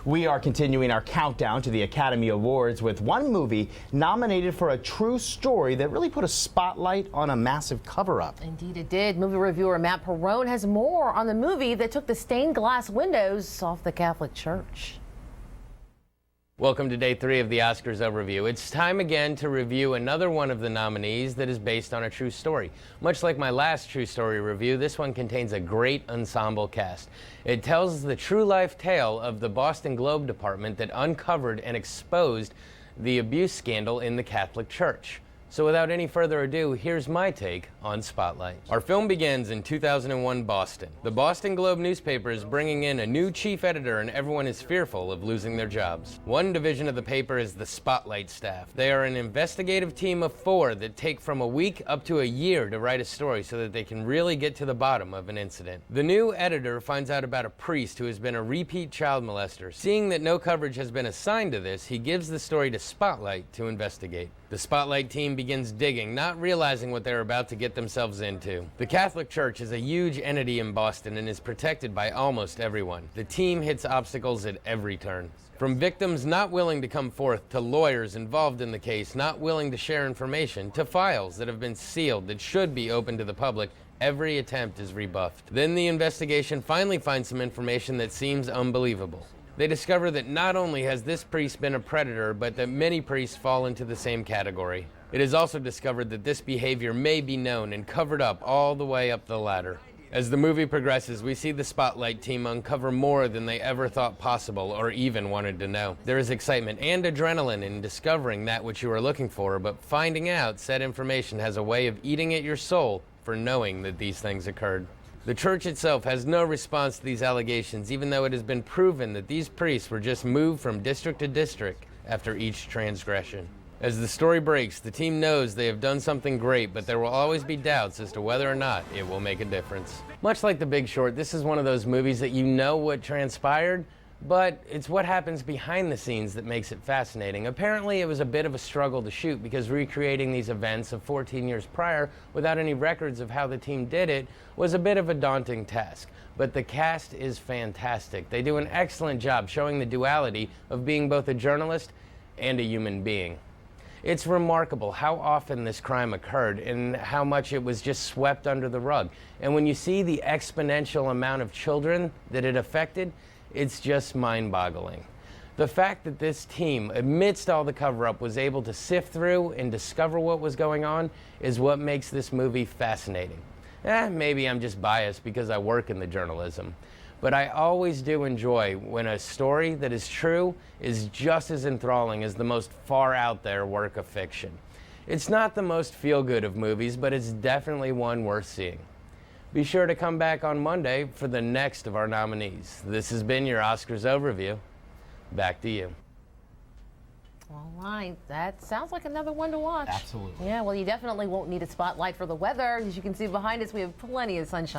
We are continuing our countdown to the Academy Awards with one movie nominated for a true story that really put a spotlight on a massive cover-up. Indeed it did. Movie reviewer Matt Perrone has more on the movie that took the stained glass windows off the Catholic Church. Welcome to day 3 of the Oscars overview. It's time again to review another one of the nominees that is based on a true story. Much like my last true story review, this one contains a great ensemble cast. It tells the true life tale of the Boston Globe department that uncovered and exposed the abuse scandal in the Catholic Church. So without any further ado, here's my take on Spotlight. Our film begins in 2001 Boston. The Boston Globe newspaper is bringing in a new chief editor and everyone is fearful of losing their jobs. One division of the paper is the Spotlight staff. They are an investigative team of 4 that take from a week up to a year to write a story so that they can really get to the bottom of an incident. The new editor finds out about a priest who has been a repeat child molester. Seeing that no coverage has been assigned to this, he gives the story to Spotlight to investigate. The Spotlight team begins digging, not realizing what they're about to get themselves into. The Catholic Church is a huge entity in Boston and is protected by almost everyone. The team hits obstacles at every turn. From victims not willing to come forth, to lawyers involved in the case not willing to share information, to files that have been sealed that should be open to the public, every attempt is rebuffed. Then the investigation finally finds some information that seems unbelievable. They discover that not only has this priest been a predator, but that many priests fall into the same category. It is also discovered that this behavior may be known and covered up all the way up the ladder. As the movie progresses, we see the Spotlight team uncover more than they ever thought possible or even wanted to know. There is excitement and adrenaline in discovering that which you are looking for, but finding out said information has a way of eating at your soul for knowing that these things occurred. The church itself has no response to these allegations, even though it has been proven that these priests were just moved from district to district after each transgression. As the story breaks, the team knows they have done something great, but there will always be doubts as to whether or not it will make a difference. Much like The Big Short, this is one of those movies that you know what transpired, but it's what happens behind the scenes that makes it fascinating. Apparently, it was a bit of a struggle to shoot because recreating these events of 14 years prior without any records of how the team did it was a bit of a daunting task. But the cast is fantastic. They do an excellent job showing the duality of being both a journalist and a human being. It's remarkable how often this crime occurred and how much it was just swept under the rug. And when you see the exponential amount of children that it affected, it's just mind-boggling. The fact that this team, amidst all the cover-up, was able to sift through and discover what was going on is what makes this movie fascinating. Maybe I'm just biased because I work in the journalism. But I always do enjoy when a story that is true is just as enthralling as the most far-out-there work of fiction. It's not the most feel-good of movies, but it's definitely one worth seeing. Be sure to come back on Monday for the next of our nominees. This has been your Oscars overview. Back to you. All right, that sounds like another one to watch. Absolutely. Yeah, well, you definitely won't need a spotlight for the weather. As you can see behind us, we have plenty of sunshine.